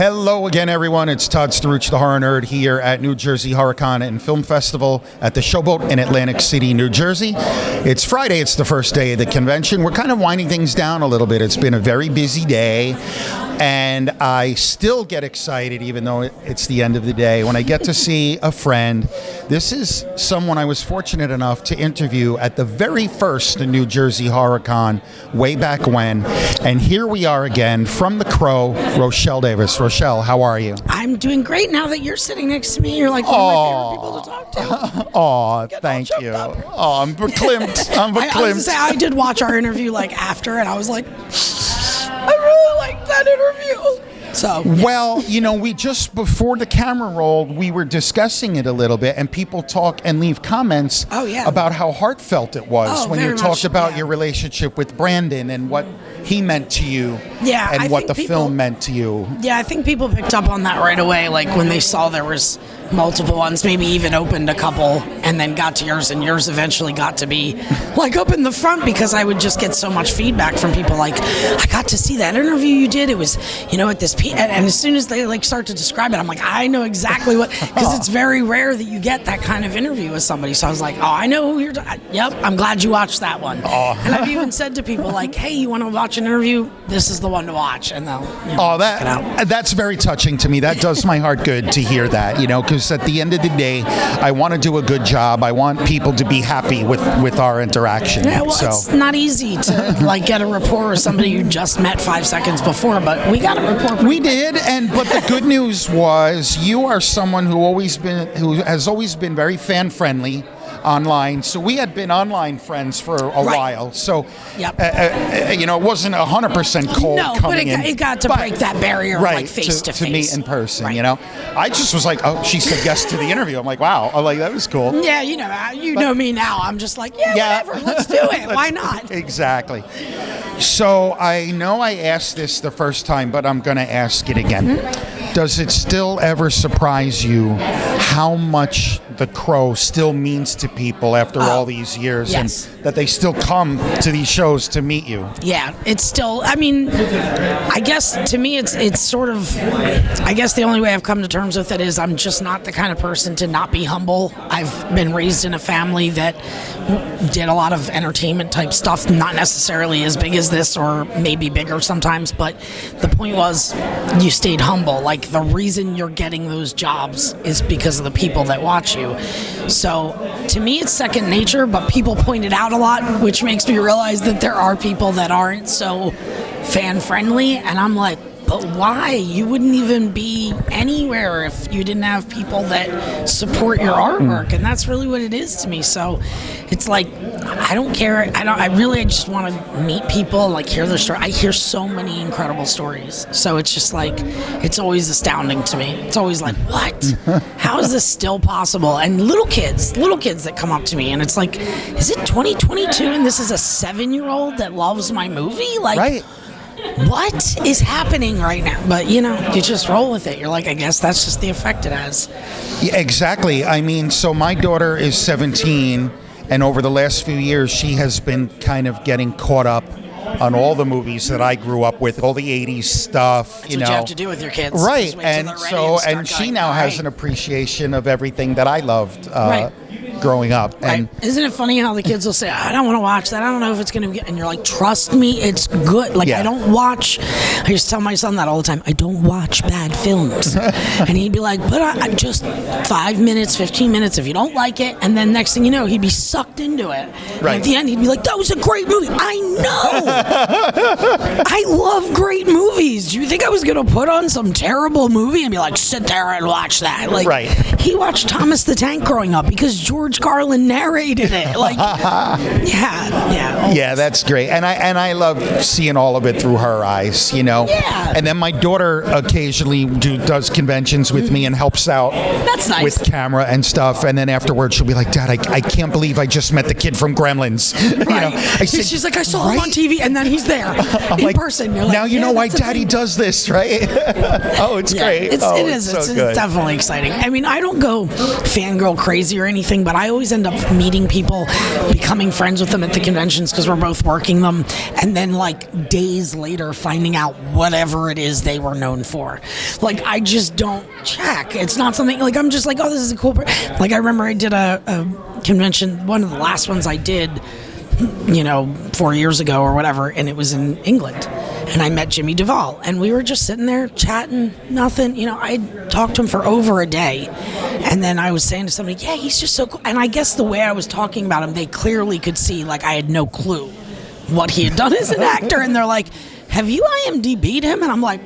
Hello again, everyone. It's Todd Staruch, the Horror Nerd, here at New Jersey HorrorCon and Film Festival at the Showboat in Atlantic City, New Jersey. It's Friday. It's the first day of the convention. We're kind of winding things down a little bit. It's been a very busy day, and I still get excited, even though it's the end of the day, when I get to see a friend. This is someone I was fortunate enough to interview at the very first New Jersey HorrorCon way back when. And here we are again from the Crow, Rochelle Davis. Rochelle, how are you? I'm doing great now that you're sitting next to me. You're like one of my favorite people to talk to. Oh, thank you. Oh, I'm verklempt. I did watch our interview after, and I was like, I really like that interview. So, well, we just before the camera rolled, we were discussing it a little bit, and people talk and leave comments about how heartfelt it was when you talked about your relationship with Brandon and what he meant to you, and what the film meant to you. Yeah, I think people picked up on that right away, when they saw there was multiple ones, maybe even opened a couple, and then got to yours, and yours eventually got to be up in the front, because I would just get so much feedback from people I got to see that interview you did. It was, at this and as soon as they start to describe it, I'm like, I know exactly what, because it's very rare that you get that kind of interview with somebody. So I was like, I know who you're yep, I'm glad you watched that one. And I've even said to people hey, you want to watch an interview? This is the one to watch, and they'll check it out. That's very touching to me. That does my heart good to hear that, because at the end of the day, I want to do a good job. I want people to be happy with our interaction. Yeah, well, it's not easy to get a rapport with somebody you just met 5 seconds before, but we got a rapport. We did, but the good news was you are someone who has always been very fan friendly online. So we had been online friends for a while. So it wasn't 100% cold. No, coming but it got to break that barrier face to face. To meet in person. I just was like, she said yes to the interview. I'm like, wow. I'm like, that was cool. Yeah, you know me now. I'm just like, whatever. Let's do it. Why not? Exactly. So I know I asked this the first time, but I'm going to ask it again. Mm-hmm. Does it still ever surprise you how much The Crow still means to people after all these years, and that they still come to these shows to meet you? Yeah, it's still, I guess to me it's sort of, I guess the only way I've come to terms with it is I'm just not the kind of person to not be humble. I've been raised in a family that did a lot of entertainment type stuff, not necessarily as big as this, or maybe bigger sometimes, but the point was you stayed humble. The reason you're getting those jobs is because of the people that watch you. So to me it's second nature, but people point it out a lot, which makes me realize that there are people that aren't so fan friendly, and I'm like, but why? You wouldn't even be anywhere if you didn't have people that support your artwork, and that's really what it is to me. So it's I don't care. I just want to meet people, hear their story. I hear so many incredible stories. So it's just it's always astounding to me. It's always what? How is this still possible? And little kids that come up to me, and it's is it 2022 and this is a 7-year-old that loves my movie? Right. What is happening right now? But, you just roll with it. You're I guess that's just the effect it has. Yeah, exactly. So my daughter is 17, and over the last few years, she has been kind of getting caught up on all the movies that I grew up with, all the 80s stuff. That's what you have to do with your kids. Right. And she now has an appreciation of everything that I loved growing up. And isn't it funny how the kids will say, I don't want to watch that. I don't know if it's going to be, and you're like, trust me, it's good. I don't watch, I used to tell my son that all the time, I don't watch bad films. And he'd be like, but I just 5 minutes, 15 minutes, if you don't like it. And then next thing you know, he'd be sucked into it. Right. And at the end, he'd be like, that was a great movie. I know. I love great movies. Do you think I was going to put on some terrible movie and be like, sit there and watch that? He watched Thomas the Tank growing up because George Carlin narrated it. Yeah, that's great. And I love seeing all of it through her eyes, Yeah. And then my daughter occasionally does conventions with me and helps out. That's nice. With camera and stuff. And then afterwards she'll be like, Dad, I can't believe I just met the kid from Gremlins. She's like, I saw him on TV, and then he's there in person. You're now you know why Daddy does this, right? It's great. It's definitely exciting. I don't go fangirl crazy or anything, but I always end up meeting people, becoming friends with them at the conventions because we're both working them, and then like days later finding out whatever it is they were known for. Like, I just don't check. It's not something, like, I'm just like, oh, this is a cool like, I remember I did a convention, one of the last ones I did, 4 years ago or whatever, and it was in England. And I met Jimmy Duvall, and we were just sitting there chatting, nothing. I talked to him for over a day, and then I was saying to somebody, yeah, he's just so cool. And I guess the way I was talking about him, they clearly could see, like, I had no clue what he had done as an actor. And they're like, have you IMDb'd him? And I'm like,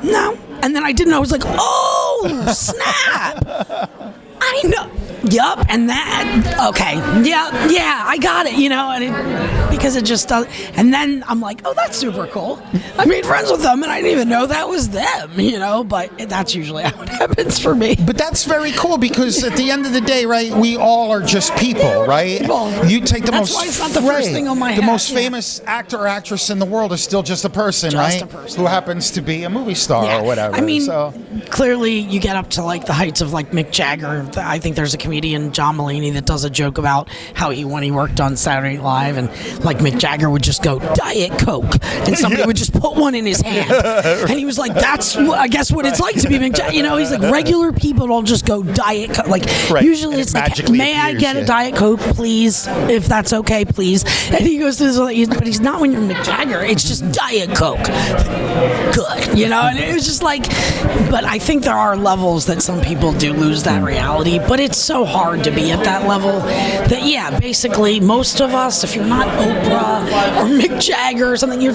no. And then I didn't know. I was like, oh, snap. I know. Yup, and that, okay, yeah, I got it, and because it just does, and then I'm like, oh, that's super cool. I made friends with them, and I didn't even know that was them, but that's usually how it happens for me. But that's very cool, because at the end of the day, right, we all are just people, right? People. You take the that's why it's not the first thing on my head. The most famous actor or actress in the world is still just a person, just right? A person. Who happens to be a movie star or whatever. I mean, clearly you get up to like the heights of like Mick Jagger. I think there's a comedian, John Mulaney, that does a joke about how when he worked on Saturday Night Live, and like Mick Jagger would just go Diet Coke, and somebody would just put one in his hand, and he was like, "That's I guess what it's like to be Mick Jagger." He's like, regular people don't just go Diet Coke. Like usually it's like, "May I get a Diet Coke, please? If that's okay, please." And he goes to this, but he's not when you're Mick Jagger. It's just Diet Coke. Good, and it was just like, but I think there are levels that some people do lose that reality, but it's so hard to be at that level that basically most of us, if you're not Oprah or Mick Jagger or something, you're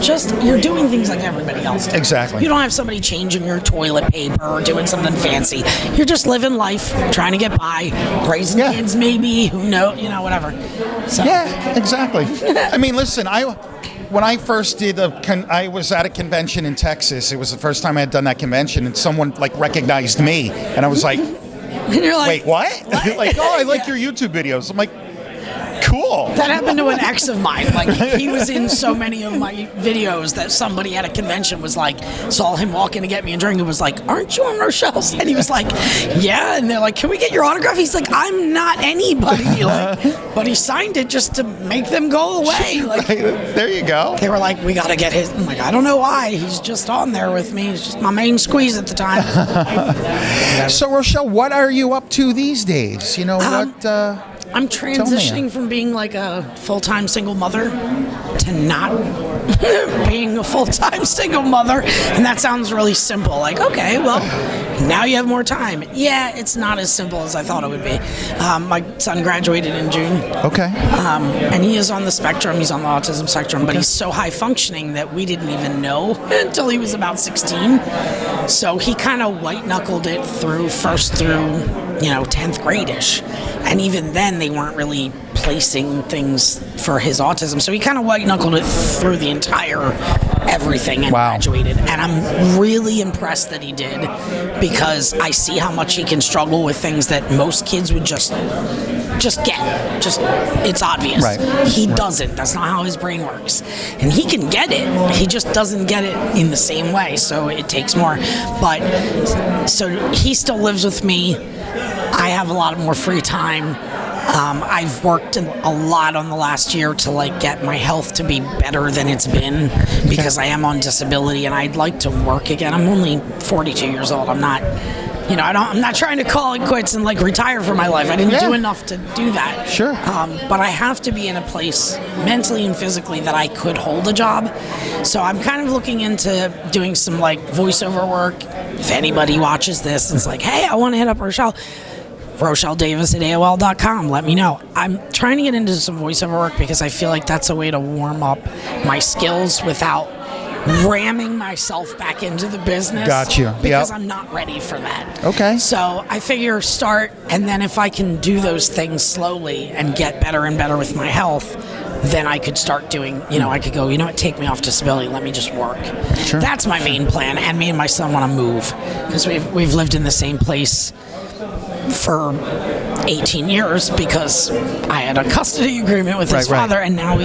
doing things like everybody else does. Exactly. You don't have somebody changing your toilet paper or doing something fancy. You're just living life, trying to get by, raising kids maybe, who knows, whatever. So. Yeah, exactly. I mean, listen, when I first did I was at a convention in Texas. It was the first time I had done that convention, and someone like recognized me, and I was like, and you're like, wait, what? Like, oh, I like your YouTube videos. I'm like, cool. That happened to an ex of mine. Like, he was in so many of my videos that somebody at a convention was like, saw him walking to get me a drink and was like, aren't you on Rochelle's? And he was like, yeah. And they're like, can we get your autograph? He's like, I'm not anybody. But he signed it just to make them go away. Like, there you go. They were like, we got to get his. I'm like, I don't know why. He's just on there with me. He's just my main squeeze at the time. So, Rochelle, what are you up to these days? What... I'm transitioning from being like a full-time single mother to not being a full-time single mother. And that sounds really simple. Like, okay, well, now you have more time. Yeah, it's not as simple as I thought it would be. My son graduated in June. Okay. And he is on the spectrum. He's on the autism spectrum, but he's so high functioning that we didn't even know until he was about 16. So he kind of white-knuckled it first through 10th grade-ish. And even then, they weren't really placing things for his autism. So he kind of white-knuckled it through the entire everything and graduated. And I'm really impressed that he did, because I see how much he can struggle with things that most kids would just get. It's obvious. Right. He doesn't. That's not how his brain works. And he can get it. He just doesn't get it in the same way. So it takes more. But so he still lives with me. I have a lot more free time. I've worked a lot on the last year to get my health to be better than it's been, because I am on disability and I'd like to work again. I'm only 42 years old. I'm not, I'm not trying to call it quits and retire from my life. I didn't do enough to do that. Sure. But I have to be in a place mentally and physically that I could hold a job. So I'm kind of looking into doing some voiceover work. If anybody watches this and is like, hey, I want to hit up Rochelle Davis at AOL.com. Let me know. I'm trying to get into some voiceover work because I feel like that's a way to warm up my skills without ramming myself back into the business. Gotcha. Because I'm not ready for that. Okay. So I figure start, and then if I can do those things slowly and get better and better with my health, then I could start doing, I could go, take me off disability, let me just work. Sure. That's my main plan, and me and my son want to move because we've lived in the same place for 18 years because I had a custody agreement with his father, and now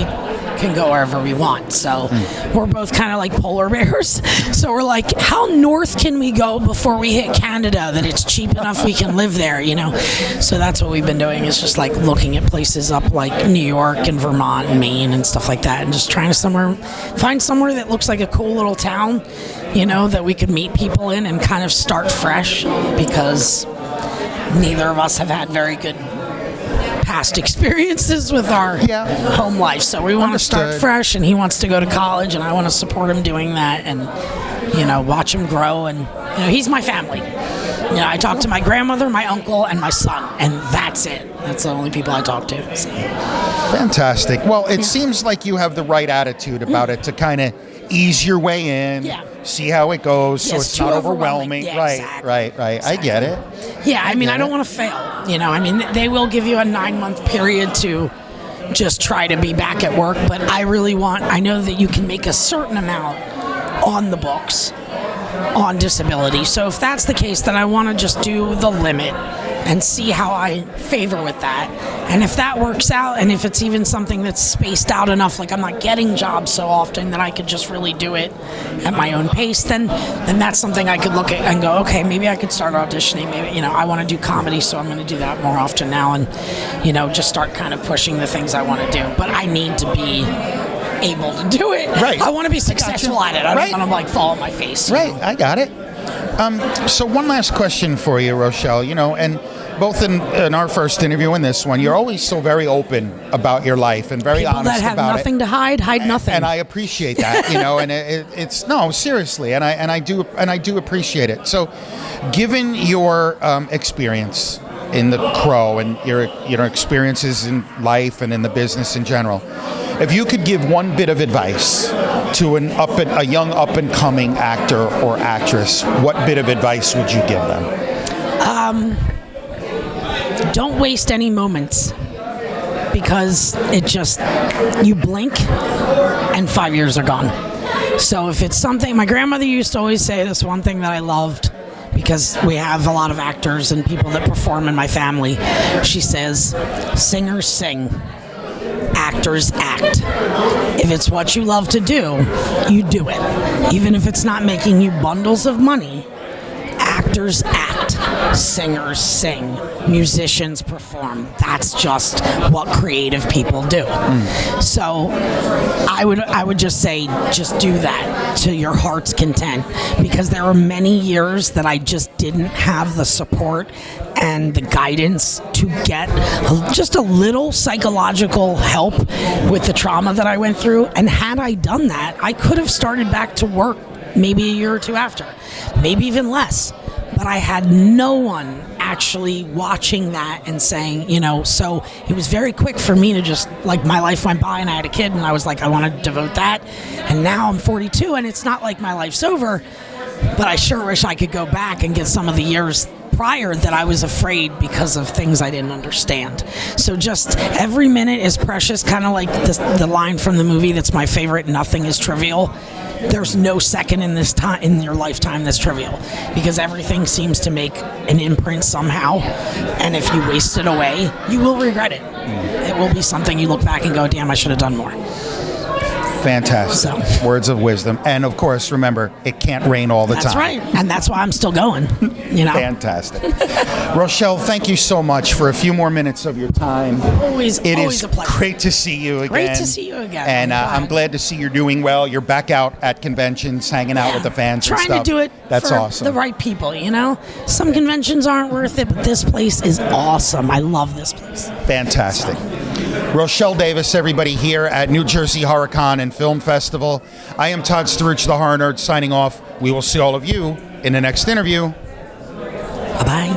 can go wherever we want. So we're both kind of like polar bears. So we're like, how north can we go before we hit Canada that it's cheap enough we can live there, you know? So that's what we've been doing, is just like looking at places up like New York and Vermont and Maine and stuff like that, and just trying to find somewhere that looks like a cool little town, you know, that we could meet people in and kind of start fresh, because neither of us have had very good past experiences with our home life. So we want to start fresh, and he wants to go to college, and I want to support him doing that, and, you know, watch him grow. And, you know, he's my family. You know, I talk to my grandmother, my uncle, and my son, and that's it. That's the only people I talk to. So. Fantastic. Well, it seems like you have the right attitude about it to kind of ease your way in, see how it goes, so it's not overwhelming. Yeah, right. Exactly. I get it. Yeah, I mean, I don't want to fail. You know, I mean, they will give you a 9-month period to just try to be back at work, but I know that you can make a certain amount on the books on disability. So if that's the case, then I want to just do the limit and see how I favor with that. And if that works out, and if it's even something that's spaced out enough, like I'm not getting jobs so often that I could just really do it at my own pace, then that's something I could look at and go, okay, maybe I could start auditioning. Maybe, you know, I want to do comedy, so I'm going to do that more often now, and, you know, just start kind of pushing the things I want to do. But I need to be able to do it. Right. I want to be successful at it. I don't want to like fall on my face. Right. You know? I got it. So one last question for you, Rochelle. You know, and both in our first interview and this one, you're always so very open about your life and very People honest that have about nothing it. to hide nothing. And I appreciate that, you know. And it's no, seriously, and I do appreciate it. So, given your experience in the Crow and your experiences in life and in the business in general, if you could give one bit of advice to a young up and coming actor or actress, what bit of advice would you give them? Don't waste any moments, because you blink and 5 years are gone. So if it's something, my grandmother used to always say this one thing that I loved, because we have a lot of actors and people that perform in my family. She says, singers sing, actors act. If it's what you love to do, you do it. Even if it's not making you bundles of money, actors act, singers sing, musicians perform. That's just what creative people do. So I would just say, just do that to your heart's content, because there were many years that I just didn't have the support and the guidance to get just a little psychological help with the trauma that I went through. And had I done that, I could have started back to work maybe a year or two after, maybe even less. But I had no one actually watching that and saying, you know, so it was very quick for me to just, like, my life went by and I had a kid and I was like, I want to devote that. And now I'm 42 and it's not like my life's over, but I sure wish I could go back and get some of the years prior that I was afraid because of things I didn't understand. So just every minute is precious, kind of like the line from the movie that's my favorite, nothing is trivial. There's no second in this time in your lifetime that's trivial, because everything seems to make an imprint somehow, and if you waste it away, you will regret it. It will be something you look back and go, damn, I should have done more. Fantastic. Words of wisdom. And of course, remember, it can't rain all the time. That's right. And that's why I'm still going. You know. Fantastic. Rochelle, thank you so much for a few more minutes of your time. Always a pleasure. Great to see you again. Great to see you again. And I'm glad to see you're doing well. You're back out at conventions, hanging out with the fans and stuff. Trying to do it That's for awesome. the right people, you know? Some conventions aren't worth it, but this place is awesome. I love this place. Fantastic. Rochelle Davis, everybody, here at New Jersey HorrorCon and Film Festival. I am Todd Starucci, the Horror Nerd, signing off. We will see all of you in the next interview. Bye-bye.